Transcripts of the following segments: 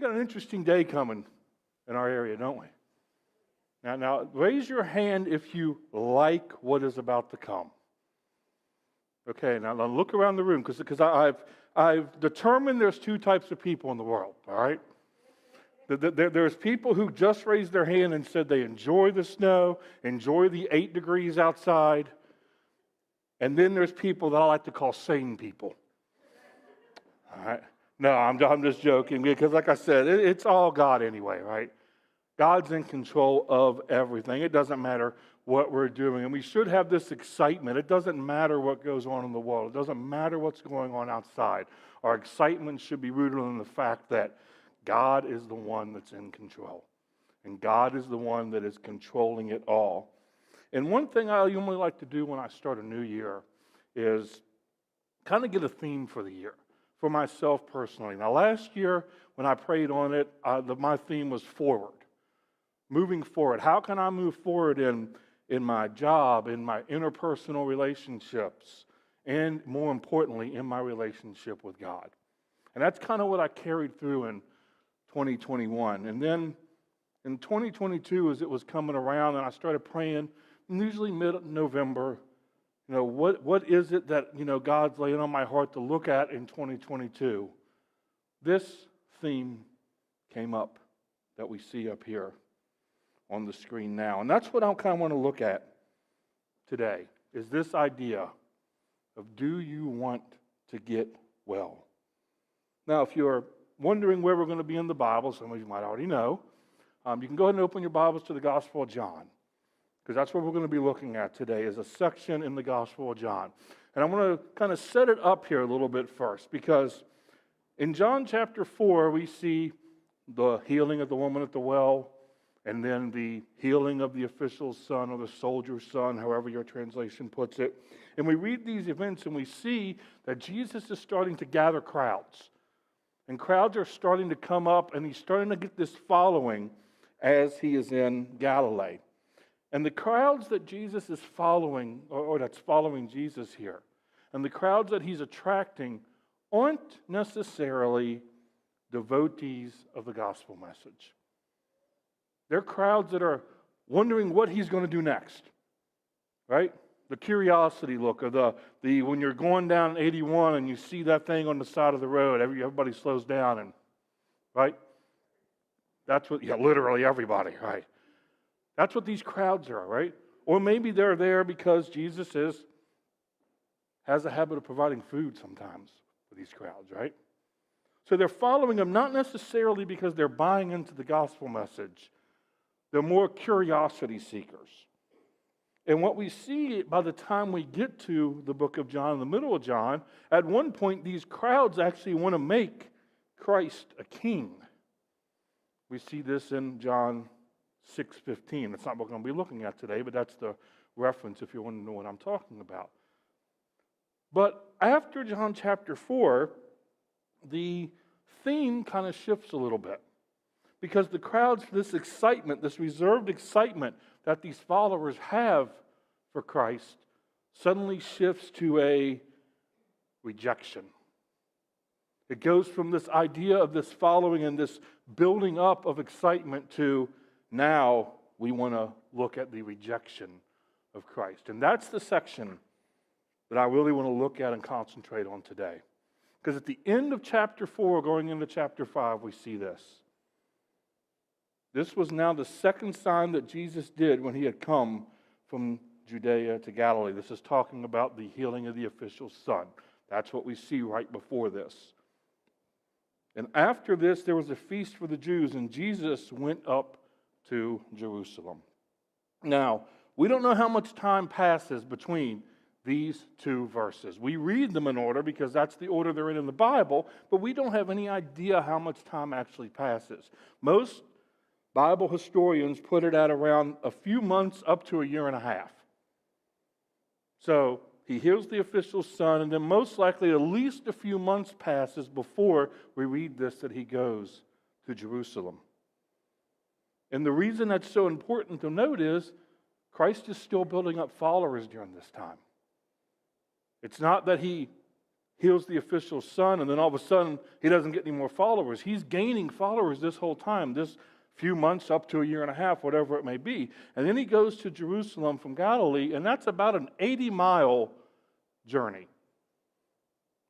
got an interesting day coming in our area, don't we? Now, raise your hand if you like what is about to come. Okay, now look around the room, because I've determined there's two types of people in the world, all right? There's people who just raised their hand and said they enjoy the snow, enjoy the 8 degrees outside, and then there's people that I like to call sane people. All right? No, I'm just joking, because like I said, it's all God anyway, right? God's in control of everything. It doesn't matter what we're doing. And we should have this excitement. It doesn't matter what goes on in the world. It doesn't matter what's going on outside. Our excitement should be rooted in the fact that God is the one that's in control. And God is the one that is controlling it all. And one thing I usually like to do when I start a new year is kind of get a theme for the year, for myself personally. Now, last year when I prayed on it, my theme was forward. Moving forward. How can I move forward in my job, in my interpersonal relationships, and more importantly, in my relationship with God? And that's kind of what I carried through in 2021. And then in 2022, as it was coming around and I started praying, usually mid-November, what is it that, God's laying on my heart to look at in 2022? This theme came up that we see up here on the screen now. And that's what I kind of want to look at today, is this idea of, do you want to get well? Now, if you're wondering where we're going to be in the Bible, some of you might already know, you can go ahead and open your Bibles to the Gospel of John, because that's what we're going to be looking at today, is a section in the Gospel of John. And I'm going to kind of set it up here a little bit first, because in John chapter 4, we see the healing of the woman at the well, and then the healing of the official's son, or the soldier's son, however your translation puts it. And we read these events and we see that Jesus is starting to gather crowds. And crowds are starting to come up, and he's starting to get this following as he is in Galilee. And the crowds that Jesus is following, or that's following Jesus here, and the crowds that he's attracting aren't necessarily devotees of the gospel message. They're crowds that are wondering what he's going to do next, right? The curiosity look, or the when you're going down 81 and you see that thing on the side of the road, everybody slows down, and right? That's what, literally everybody, right? That's what these crowds are, right? Or maybe they're there because Jesus has a habit of providing food sometimes for these crowds, right? So they're following him not necessarily because they're buying into the gospel message. They're more curiosity seekers. And what we see by the time we get to the book of John, in the middle of John, at one point these crowds actually want to make Christ a king. We see this in John 6:15. That's not what we're going to be looking at today, but that's the reference if you want to know what I'm talking about. But after John chapter 4, the theme kind of shifts a little bit. Because the crowds, this excitement, this reserved excitement that these followers have for Christ suddenly shifts to a rejection. It goes from this idea of this following and this building up of excitement to now we want to look at the rejection of Christ. And that's the section that I really want to look at and concentrate on today. Because at the end of chapter 4, going into chapter 5, we see this. This was now the second sign that Jesus did when he had come from Judea to Galilee. This is talking about the healing of the official's son. That's what we see right before this. And after this, there was a feast for the Jews, and Jesus went up to Jerusalem. Now, we don't know how much time passes between these two verses. We read them in order because that's the order they're in the Bible, but we don't have any idea how much time actually passes. Most Bible historians put it at around a few months up to a year and a half. So he heals the official's son, and then most likely at least a few months passes before we read this, that he goes to Jerusalem. And the reason that's so important to note is Christ is still building up followers during this time. It's not that he heals the official's son, and then all of a sudden he doesn't get any more followers. He's gaining followers this whole time, this few months up to a year and a half, whatever it may be. And then he goes to Jerusalem from Galilee, and that's about an 80-mile journey.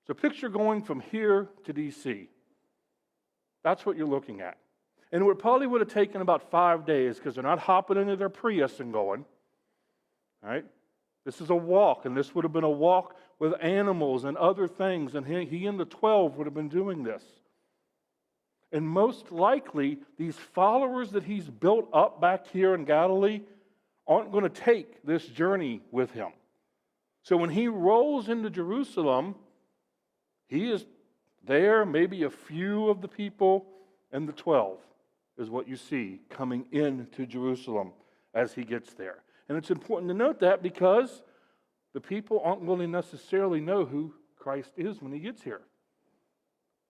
So picture going from here to D.C. That's what you're looking at. And it probably would have taken about 5 days because they're not hopping into their Prius and going. Right? This is a walk, and this would have been a walk with animals and other things, and he and the 12 would have been doing this. And most likely, these followers that he's built up back here in Galilee aren't going to take this journey with him. So when he rolls into Jerusalem, he is there, maybe a few of the people, and the 12 is what you see coming into Jerusalem as he gets there. And it's important to note that because the people aren't going to necessarily know who Christ is when he gets here.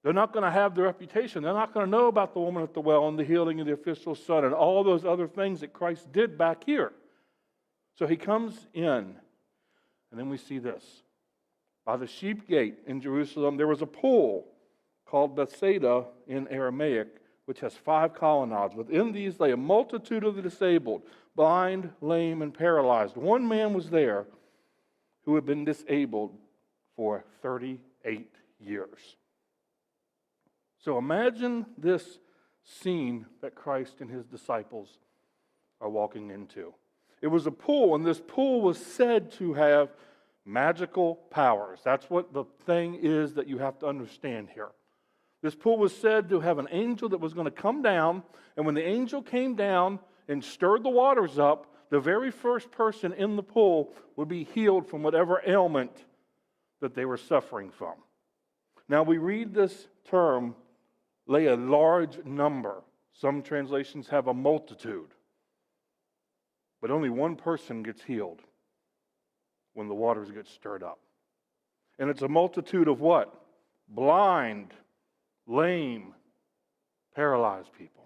They're not going to have the reputation. They're not going to know about the woman at the well and the healing of the official's son and all those other things that Christ did back here. So he comes in, and then we see this. By the sheep gate in Jerusalem, there was a pool called Bethsaida in Aramaic, which has 5 colonnades. Within these lay a multitude of the disabled, blind, lame, and paralyzed. One man was there who had been disabled for 38 years. So imagine this scene that Christ and his disciples are walking into. It was a pool, and this pool was said to have magical powers. That's what the thing is that you have to understand here. This pool was said to have an angel that was going to come down, and when the angel came down and stirred the waters up, the very first person in the pool would be healed from whatever ailment that they were suffering from. Now we read this term, lay a large number. Some translations have a multitude. But only one person gets healed when the waters get stirred up. And it's a multitude of what? Blind, lame, paralyzed people.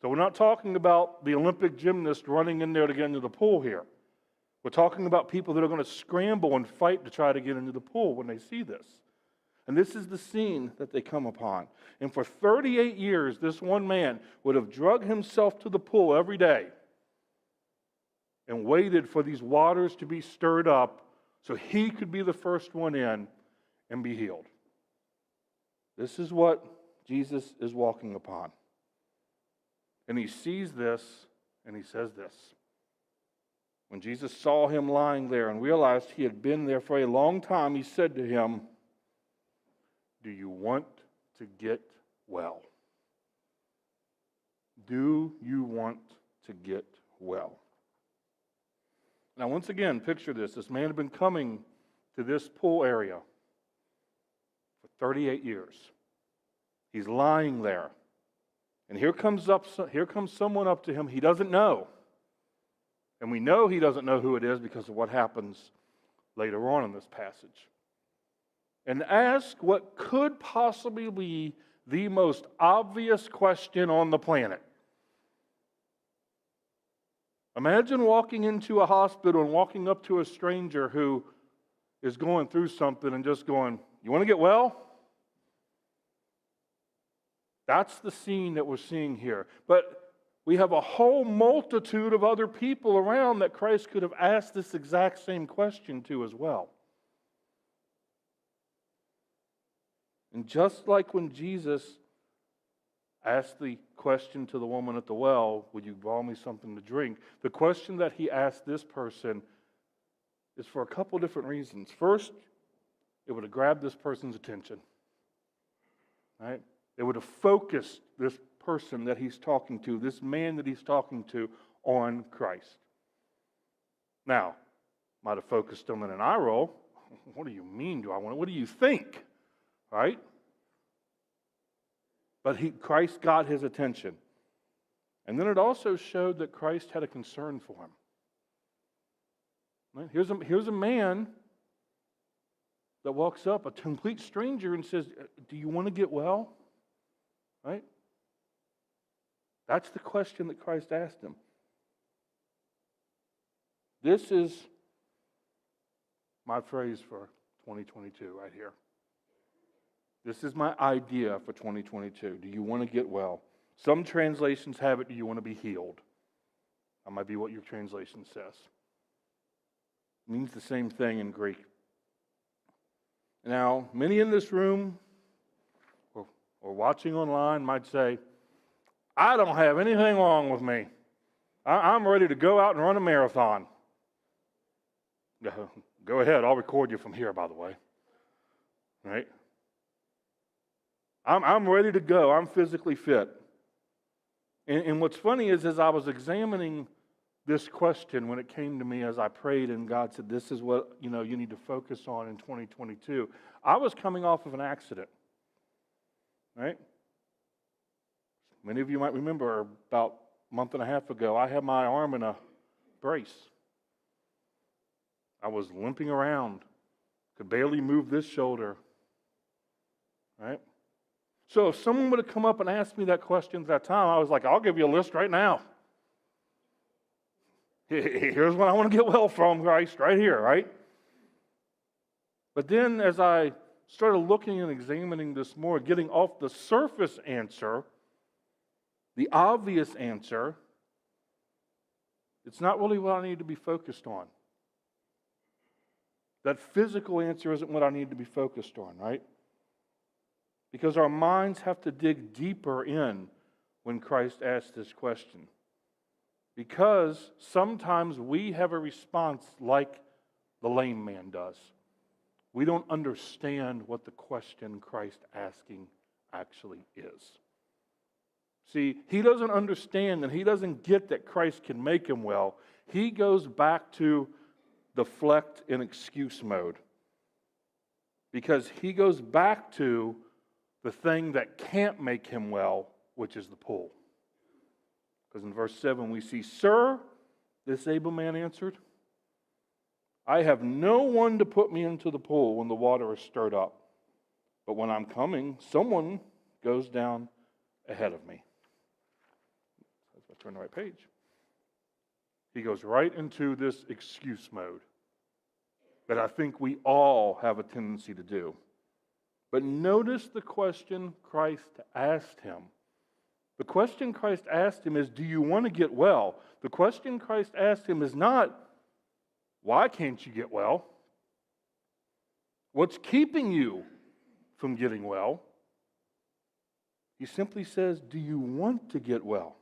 So we're not talking about the Olympic gymnast running in there to get into the pool here. We're talking about people that are going to scramble and fight to try to get into the pool when they see this. And this is the scene that they come upon. And for 38 years, this one man would have drug himself to the pool every day and waited for these waters to be stirred up so he could be the first one in and be healed. This is what Jesus is walking upon. And he sees this and he says this. When Jesus saw him lying there and realized he had been there for a long time, he said to him, "Do you want to get well?" Do you want to get well? Now, once again, picture this. This man had been coming to this pool area for 38 years. He's lying there. And here comes someone up to him he doesn't know. And we know he doesn't know who it is because of what happens later on in this passage. And ask what could possibly be the most obvious question on the planet. Imagine walking into a hospital and walking up to a stranger who is going through something and just going, "You want to get well?" That's the scene that we're seeing here. But we have a whole multitude of other people around that Christ could have asked this exact same question to as well. And just like when Jesus asked the question to the woman at the well, "Would you borrow me something to drink?" The question that he asked this person is for a couple different reasons. First, it would have grabbed this person's attention. Right? It would have focused this person that he's talking to, this man that he's talking to, on Christ. Now, might have focused him in an eye roll. What do you mean, do I want it? What do you think? Right? But Christ got his attention. And then it also showed that Christ had a concern for him. Right? Here's a man that walks up, a complete stranger, and says, "Do you want to get well?" Right? That's the question that Christ asked him. This is my phrase for 2022 right here. This is my idea for 2022. Do you want to get well? Some translations have it, do you want to be healed? That might be what your translation says. It means the same thing in Greek. Now, many in this room or watching online might say, I don't have anything wrong with me. I'm ready to go out and run a marathon. Go ahead, I'll record you from here, by the way. Right? I'm ready to go. I'm physically fit. And what's funny is, as I was examining this question when it came to me as I prayed and God said, this is what you need to focus on in 2022, I was coming off of an accident. Right? Many of you might remember about a month and a half ago, I had my arm in a brace. I was limping around, could barely move this shoulder. Right? So if someone would have come up and asked me that question at that time, I was like, I'll give you a list right now. Here's what I want to get well from, Christ, right here, right? But then as I started looking and examining this more, getting off the surface answer, the obvious answer, it's not really what I need to be focused on. That physical answer isn't what I need to be focused on, right? Because our minds have to dig deeper in when Christ asks this question. Because sometimes we have a response like the lame man does. We don't understand what the question Christ asking actually is. See, he doesn't understand and he doesn't get that Christ can make him well. He goes back to deflect and excuse mode. Because he goes back to the thing that can't make him well, which is the pool. Because in verse 7 we see, Sir, this able man answered, I have no one to put me into the pool when the water is stirred up. But when I'm coming, someone goes down ahead of me. Let's turn the right page. He goes right into this excuse mode that I think we all have a tendency to do. But notice the question Christ asked him. The question Christ asked him is, do you want to get well? The question Christ asked him is not, why can't you get well? What's keeping you from getting well? He simply says, do you want to get well?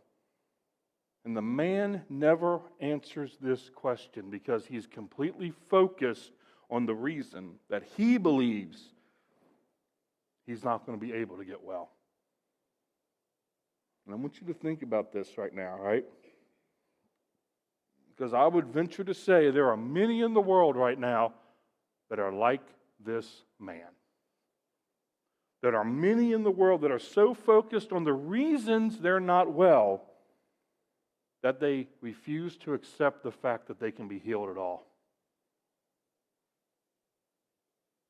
And the man never answers this question because he's completely focused on the reason that he believes he's not going to be able to get well. And I want you to think about this right now, right? Because I would venture to say there are many in the world right now that are like this man. There are many in the world that are so focused on the reasons they're not well that they refuse to accept the fact that they can be healed at all.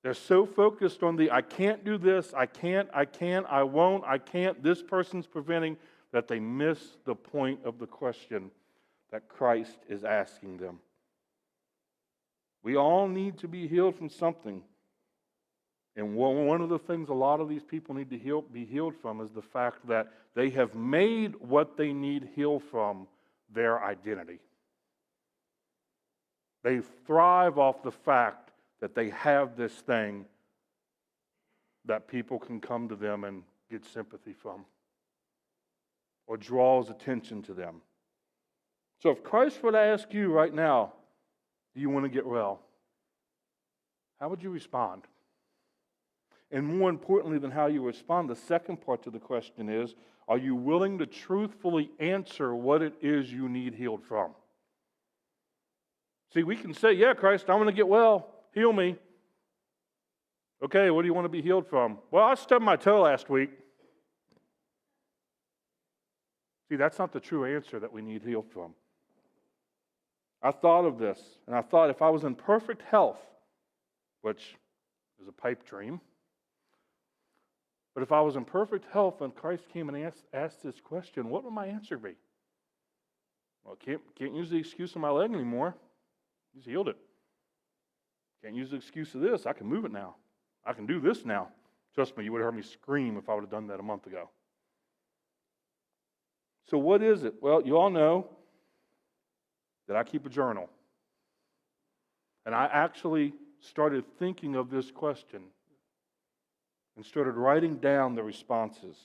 They're so focused on the I can't do this, I can't, I won't, I can't, this person's preventing, that they miss the point of the question that Christ is asking them. We all need to be healed from something. And one of the things a lot of these people need to be healed from is the fact that they have made what they need healed from their identity. They thrive off the fact that they have this thing that people can come to them and get sympathy from or draws attention to them. So if Christ were to ask you right now, do you want to get well? How would you respond? And more importantly than how you respond, the second part to the question is, are you willing to truthfully answer what it is you need healed from? See, we can say, yeah, Christ, I want to get well. Heal me. Okay, what do you want to be healed from? Well, I stubbed my toe last week. See, that's not the true answer that we need healed from. I thought of this, and I thought if I was in perfect health, which is a pipe dream, but if I was in perfect health and Christ came and asked this question, what would my answer be? Well, can't use the excuse of my leg anymore. He's healed it. Can't use the excuse of this. I can move it now. I can do this now. Trust me, you would have heard me scream if I would have done that a month ago. So what is it? Well, you all know that I keep a journal. And I actually started thinking of this question and started writing down the responses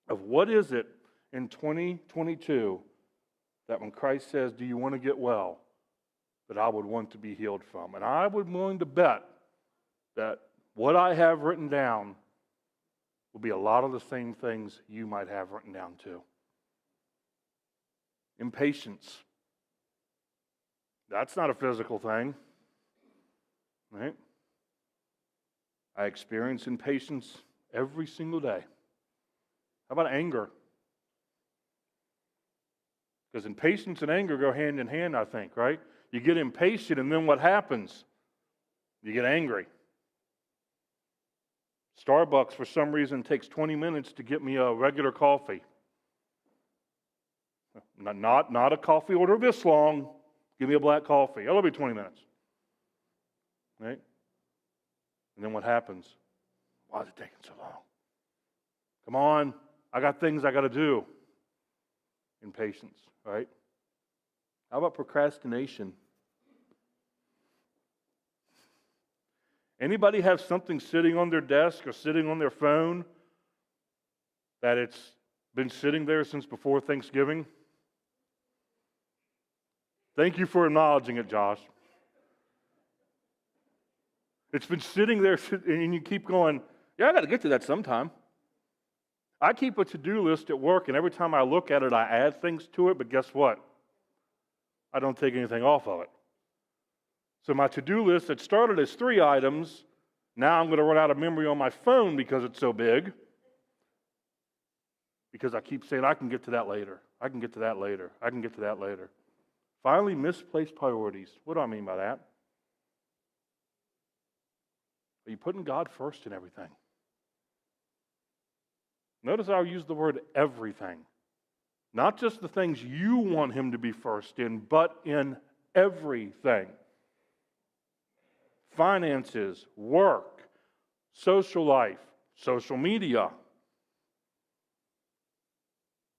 of what is it in 2022 that when Christ says, do you want to get well, that I would want to be healed from? And I would be willing to bet that what I have written down will be a lot of the same things you might have written down too. Impatience. That's not a physical thing, right? I experience impatience every single day. How about anger? Because impatience and anger go hand in hand, I think, right? You get impatient, and then what happens? You get angry. Starbucks, for some reason, takes 20 minutes to get me a regular coffee. Not a coffee order this long. Give me a black coffee. That'll be 20 minutes. Right? And then what happens? Why is it taking so long? Come on. I got things I got to do. Impatience, right? How about procrastination? Anybody have something sitting on their desk or sitting on their phone that it's been sitting there since before Thanksgiving? Thank you for acknowledging it, Josh. It's been sitting there, and you keep going, yeah, I got to get to that sometime. I keep a to-do list at work, and every time I look at it, I add things to it, but guess what? I don't take anything off of it. So my to-do list that started as 3 items, now I'm going to run out of memory on my phone because it's so big. Because I keep saying, I can get to that later. I can get to that later. I can get to that later. Finally, misplaced priorities. What do I mean by that? Are you putting God first in everything? Notice I'll use the word everything. Not just the things you want Him to be first in, but in everything. Finances, work, social life, social media.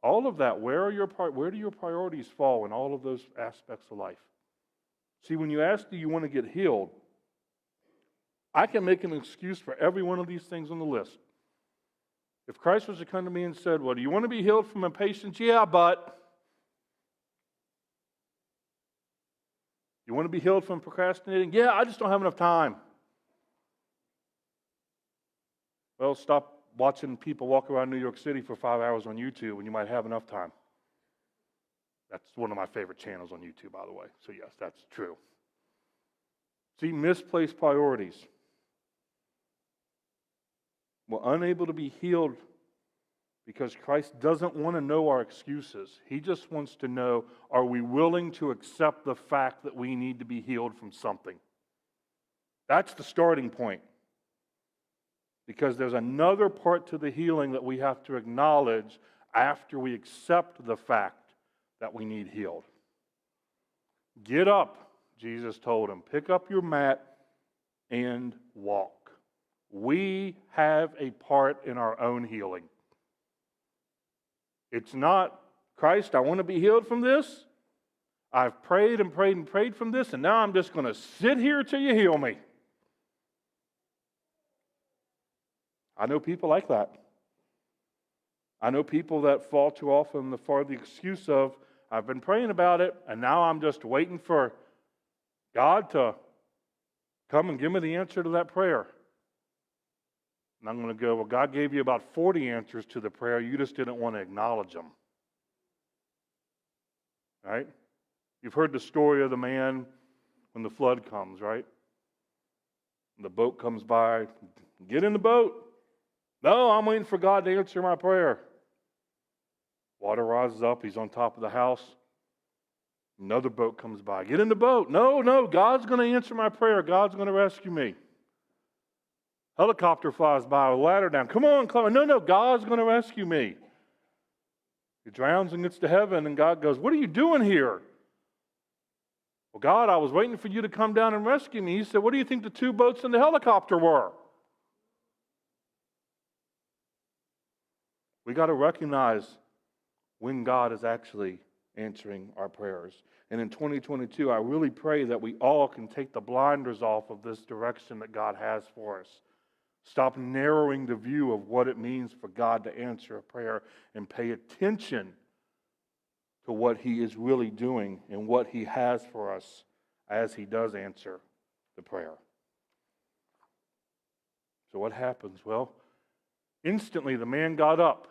All of that, where do your priorities fall in all of those aspects of life? See, when you ask, do you want to get healed? I can make an excuse for every one of these things on the list. If Christ was to come to me and said, well, do you want to be healed from impatience? Yeah, but. You want to be healed from procrastinating? Yeah, I just don't have enough time. Well, stop watching people walk around New York City for 5 hours on YouTube when you might have enough time. That's one of my favorite channels on YouTube, by the way. So yes, that's true. See, misplaced priorities. We're unable to be healed because Christ doesn't want to know our excuses. He just wants to know, are we willing to accept the fact that we need to be healed from something? That's the starting point. Because there's another part to the healing that we have to acknowledge after we accept the fact that we need healed. Get up, Jesus told him. Pick up your mat and walk. We have a part in our own healing. It's not, Christ, I want to be healed from this. I've prayed and prayed and prayed from this, and now I'm just going to sit here till you heal me. I know people like that. I know people that fall too often for the excuse of, I've been praying about it, and now I'm just waiting for God to come and give me the answer to that prayer. And I'm going to go, well, God gave you about 40 answers to the prayer. You just didn't want to acknowledge them. Right? You've heard the story of the man when the flood comes, right? And the boat comes by. Get in the boat. No, I'm waiting for God to answer my prayer. Water rises up. He's on top of the house. Another boat comes by. Get in the boat. No, God's going to answer my prayer. God's going to rescue me. Helicopter flies by with a ladder down. Come on, climb. No, God's going to rescue me. He drowns and gets to heaven, and God goes, what are you doing here? Well, God, I was waiting for you to come down and rescue me. He said, what do you think the 2 boats and the helicopter were? We got to recognize when God is actually answering our prayers. And in 2022, I really pray that we all can take the blinders off of this direction that God has for us. Stop narrowing the view of what it means for God to answer a prayer and pay attention to what He is really doing and what He has for us as He does answer the prayer. So what happens? Well, instantly the man got up,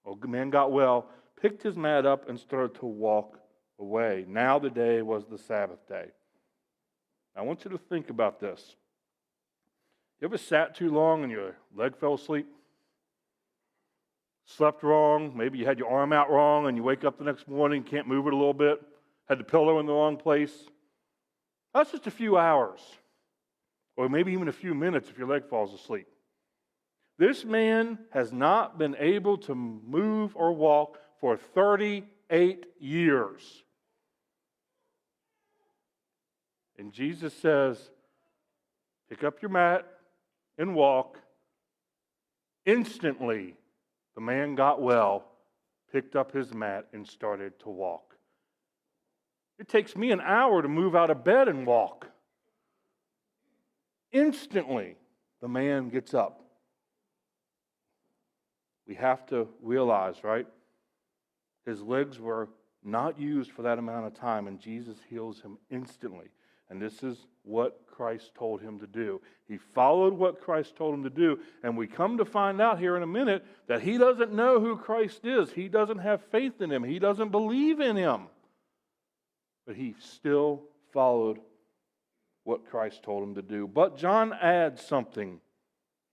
or the man got well, picked his mat up and started to walk away. Now the day was the Sabbath day. I want you to think about this. You ever sat too long and your leg fell asleep? Slept wrong, maybe you had your arm out wrong and you wake up the next morning, can't move it a little bit, had the pillow in the wrong place. That's just a few hours, or maybe even a few minutes if your leg falls asleep. This man has not been able to move or walk for 38 years. And Jesus says, pick up your mat and walk. Instantly, the man got well, picked up his mat, and started to walk. It takes me an hour to move out of bed and walk. Instantly, the man gets up. We have to realize, right? His legs were not used for that amount of time, and Jesus heals him instantly. And this is what Christ told him to do. He followed what Christ told him to do, and we come to find out here in a minute that he doesn't know who Christ is. He doesn't have faith in him. He doesn't believe in him. But he still followed what Christ told him to do. But John adds something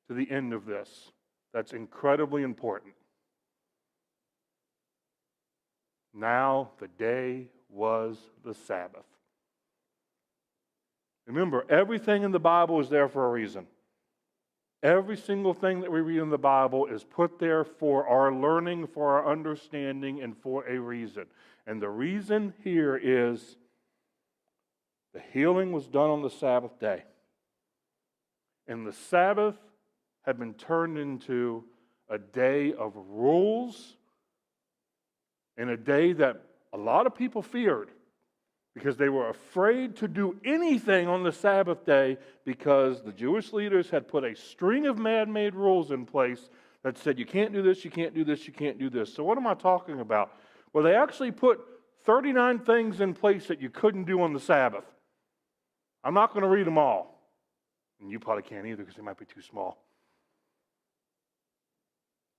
to the end of this that's incredibly important. Now the day was the Sabbath. Remember, everything in the Bible is there for a reason. Every single thing that we read in the Bible is put there for our learning, for our understanding, and for a reason. And the reason here is the healing was done on the Sabbath day. And the Sabbath had been turned into a day of rules and a day that a lot of people feared because they were afraid to do anything on the Sabbath day because the Jewish leaders had put a string of man-made rules in place that said you can't do this, you can't do this, you can't do this. So what am I talking about? Well, they actually put 39 things in place that you couldn't do on the Sabbath. I'm not going to read them all. And you probably can't either because they might be too small.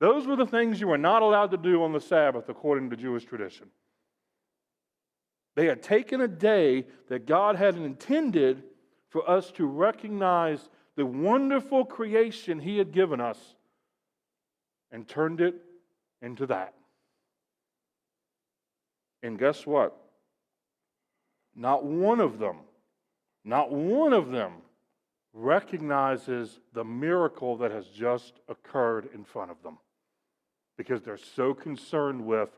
Those were the things you were not allowed to do on the Sabbath according to Jewish tradition. They had taken a day that God had intended for us to recognize the wonderful creation He had given us and turned it into that. And guess what? Not one of them recognizes the miracle that has just occurred in front of them because they're so concerned with,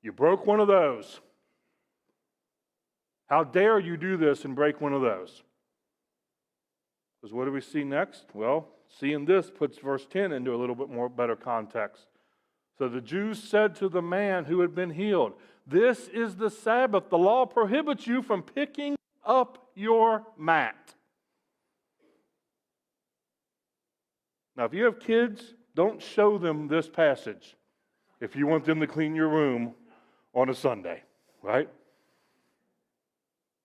you broke one of those. How dare you do this and break one of those? Because what do we see next? Well, seeing this puts verse 10 into a little bit more better context. So the Jews said to the man who had been healed, "This is the Sabbath. The law prohibits you from picking up your mat." Now, if you have kids, don't show them this passage if you want them to clean your room on a Sunday, right?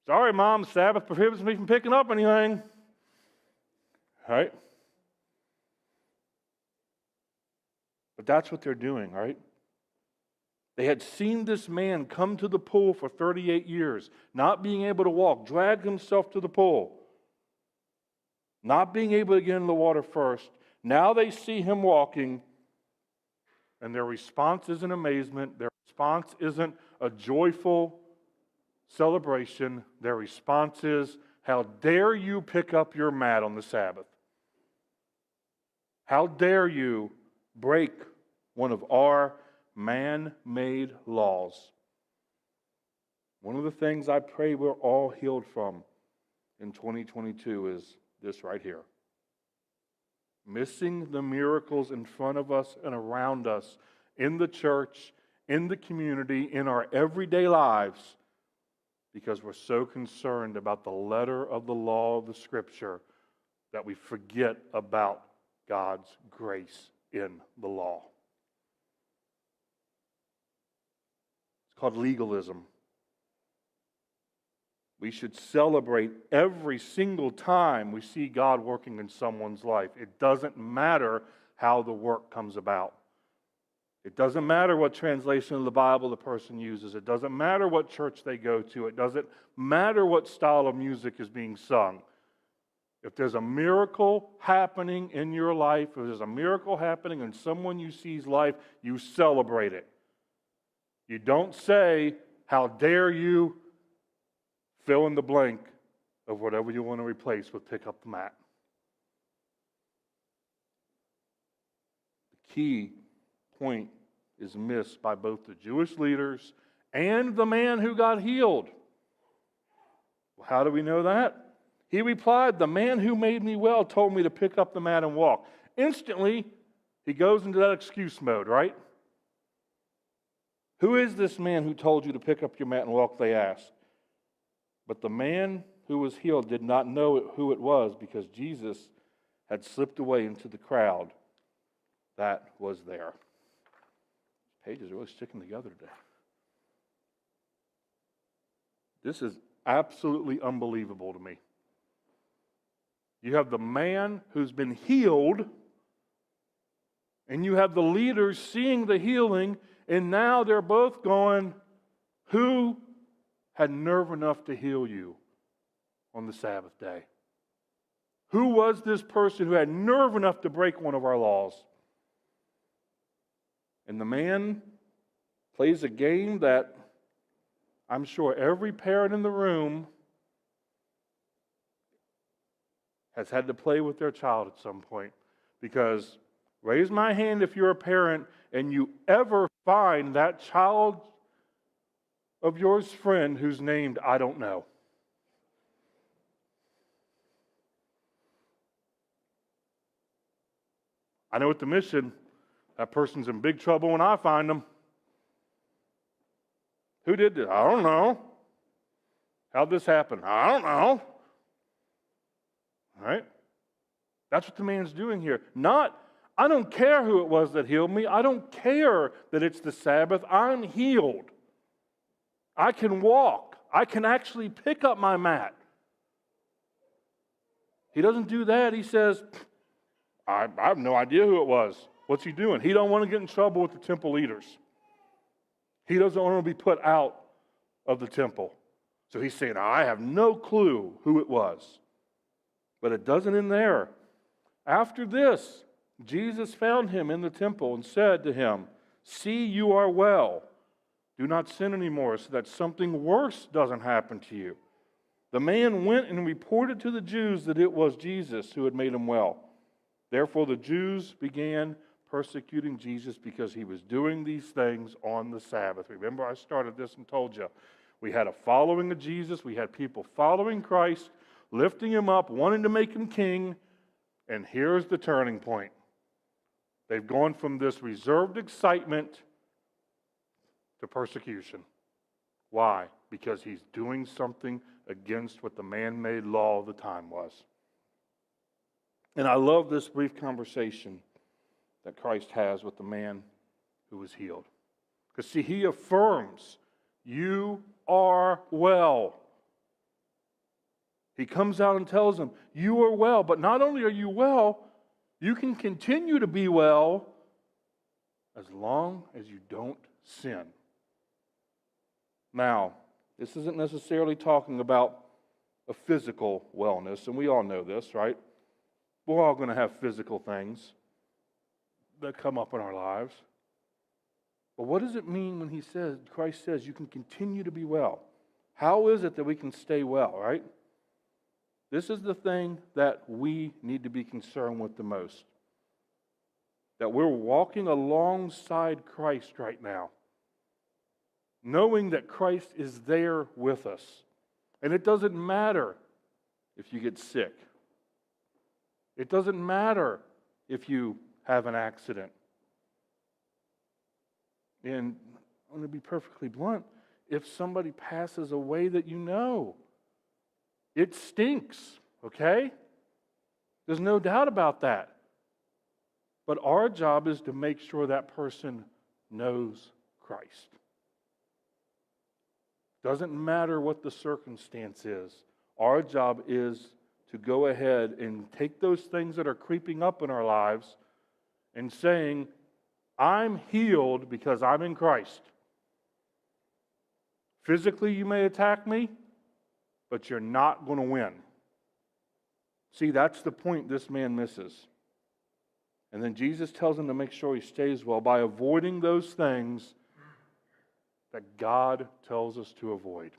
Sorry, Mom, Sabbath prohibits me from picking up anything. Right? But that's what they're doing, right? They had seen this man come to the pool for 38 years, not being able to walk, drag himself to the pool, not being able to get in the water first. Now they see him walking, and their response isn't amazement. Their response isn't a joyful celebration. Their response is, how dare you pick up your mat on the Sabbath? How dare you break one of our man-made laws? One of the things I pray we're all healed from in 2022 is this right here. Missing the miracles in front of us and around us in the church, in the community, in our everyday lives, because we're so concerned about the letter of the law of the Scripture that we forget about God's grace in the law. It's called legalism. We should celebrate every single time we see God working in someone's life. It doesn't matter how the work comes about. It doesn't matter what translation of the Bible the person uses. It doesn't matter what church they go to. It doesn't matter what style of music is being sung. If there's a miracle happening in your life, if there's a miracle happening in someone you see's life, you celebrate it. You don't say, how dare you, fill in the blank of whatever you want to replace with pick up the mat. The key point is missed by both the Jewish leaders and the man who got healed. Well, how do we know that? He replied, the man who made me well told me to pick up the mat and walk. Instantly, he goes into that excuse mode, right? Who is this man who told you to pick up your mat and walk, they asked. But the man who was healed did not know who it was because Jesus had slipped away into the crowd that was there. Pages are really sticking together today. This is absolutely unbelievable to me. You have the man who's been healed, and you have the leaders seeing the healing, and now they're both going, who had nerve enough to heal you on the Sabbath day? Who was this person who had nerve enough to break one of our laws? And the man plays a game that I'm sure every parent in the room has had to play with their child at some point. Because raise my hand if you're a parent and you ever find that child of yours friend who's named I don't know. I know at the mission, that person's in big trouble when I find them. Who did this? I don't know. How'd this happen? I don't know. All right? That's what the man's doing here. Not, I don't care who it was that healed me. I don't care that it's the Sabbath. I'm healed. I can walk. I can actually pick up my mat. He doesn't do that. He says, I have no idea who it was. What's he doing? He don't want to get in trouble with the temple leaders. He doesn't want to be put out of the temple. So he's saying, I have no clue who it was. But it doesn't end there. After this, Jesus found him in the temple and said to him, see, you are well. Do not sin anymore so that something worse doesn't happen to you. The man went and reported to the Jews that it was Jesus who had made him well. Therefore the Jews began persecuting Jesus because he was doing these things on the Sabbath. Remember, I started this and told you. We had a following of Jesus. We had people following Christ, lifting him up, wanting to make him king. And here's the turning point. They've gone from this reserved excitement to persecution. Why? Because he's doing something against what the man-made law of the time was. And I love this brief conversation that Christ has with the man who was healed. Because see, he affirms, you are well. He comes out and tells him, you are well. But not only are you well, you can continue to be well as long as you don't sin. Now, this isn't necessarily talking about a physical wellness, and we all know this, right? We're all going to have physical things that come up in our lives. But what does it mean when Christ says you can continue to be well? How is it that we can stay well, right? This is the thing that we need to be concerned with the most. That we're walking alongside Christ right now. knowing that Christ is there with us. And it doesn't matter if you get sick. It doesn't matter if you have an accident. And I'm going to be perfectly blunt. If somebody passes away that you know, it stinks, okay? There's no doubt about that. But our job is to make sure that person knows Christ. Doesn't matter what the circumstance is. Our job is to go ahead and take those things that are creeping up in our lives and saying, I'm healed because I'm in Christ. Physically, you may attack me, but you're not going to win. See, that's the point this man misses. And then Jesus tells him to make sure he stays well by avoiding those things that God tells us to avoid.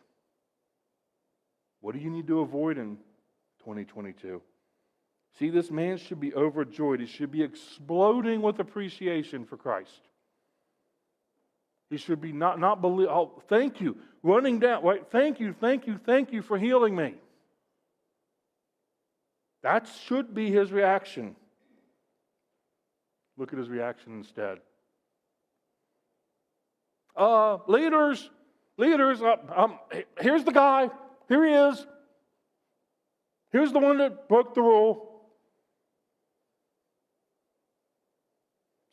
What do you need to avoid in 2022? See, this man should be overjoyed. He should be exploding with appreciation for Christ. He should be not believe. Oh, thank you, running down. Right? Thank you for healing me. That should be his reaction. Look at his reaction instead. Leaders, here's the guy. Here he is. Here's the one that broke the rule.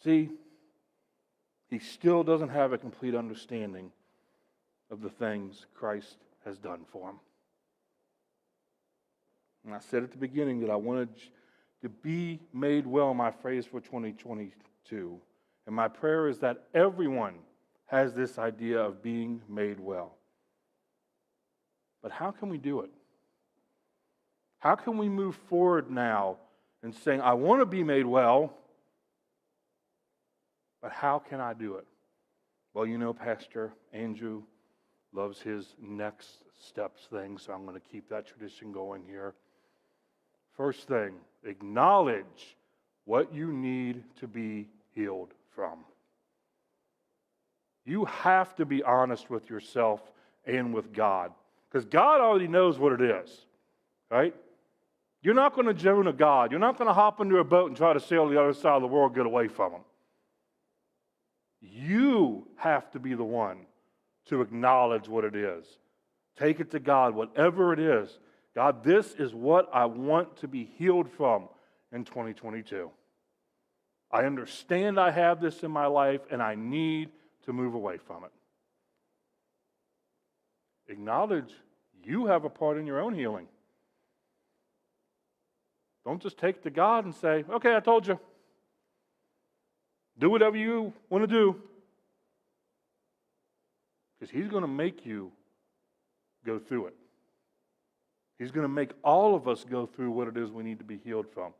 See, he still doesn't have a complete understanding of the things Christ has done for him. And I said at the beginning that I wanted to be made well, my phrase for 2022. And my prayer is that everyone has this idea of being made well. But how can we do it? How can we move forward now and saying, I want to be made well, but how can I do it? Well, you know, Pastor Andrew loves his next steps thing, so I'm going to keep that tradition going here. First thing, acknowledge what you need to be healed from. You have to be honest with yourself and with God, because God already knows what it is, right? You're not going to Jonah God. You're not going to hop into a boat and try to sail to the other side of the world and get away from him. You have to be the one to acknowledge what it is. Take it to God, whatever it is. God, this is what I want to be healed from in 2022. I understand I have this in my life and I need to move away from it. Acknowledge you have a part in your own healing. Don't just take it to God and say, okay, I told you. Do whatever you want to do. Because he's going to make you go through it. He's going to make all of us go through what it is we need to be healed from.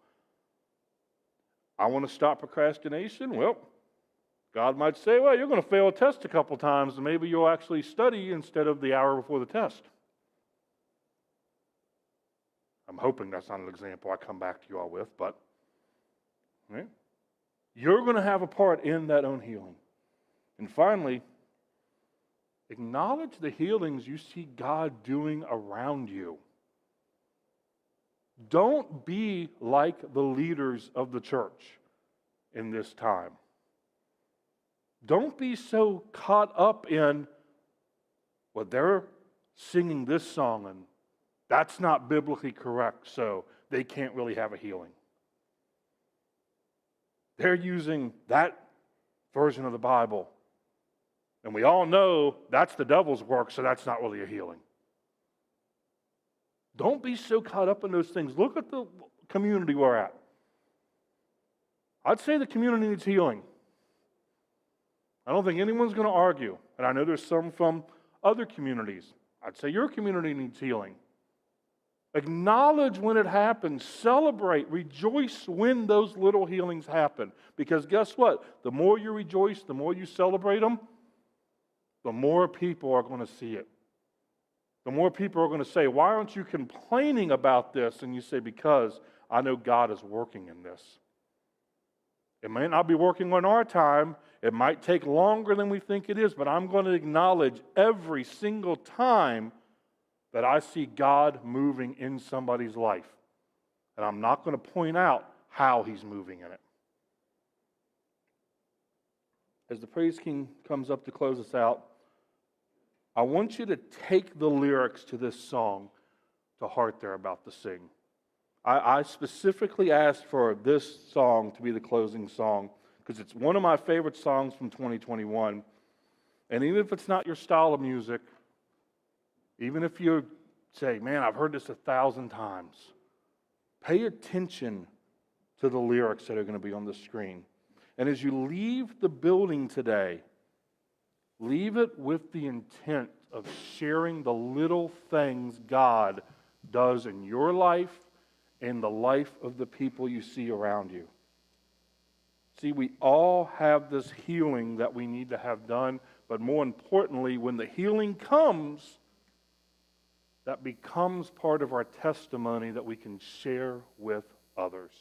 I want to stop procrastination. Well, God might say, well, you're going to fail a test a couple times, and maybe you'll actually study instead of the hour before the test. I'm hoping that's not an example I come back to you all with, but right? You're going to have a part in that own healing. And finally, acknowledge the healings you see God doing around you. Don't be like the leaders of the church in this time. Don't be so caught up in, well, they're singing this song and that's not biblically correct, so they can't really have a healing. They're using that version of the Bible. And we all know that's the devil's work, so that's not really a healing. Don't be so caught up in those things. Look at the community we're at. I'd say the community needs healing. I don't think anyone's going to argue. And I know there's some from other communities. I'd say your community needs healing. Acknowledge when it happens. Celebrate. Rejoice when those little healings happen. Because guess what? The more you rejoice, the more you celebrate them, the more people are going to see it. The more people are going to say, why aren't you complaining about this? And you say, because I know God is working in this. It may not be working on our time. It might take longer than we think it is, but I'm going to acknowledge every single time that I see God moving in somebody's life. And I'm not going to point out how He's moving in it. As the praise team comes up to close us out, I want you to take the lyrics to this song to heart they're about to sing. I specifically asked for this song to be the closing song because it's one of my favorite songs from 2021. And even if it's not your style of music, even if you say, man, I've heard this 1,000 times, pay attention to the lyrics that are going to be on the screen. And as you leave the building today, leave it with the intent of sharing the little things God does in your life and the life of the people you see around you. See, we all have this healing that we need to have done, but more importantly, when the healing comes, that becomes part of our testimony that we can share with others.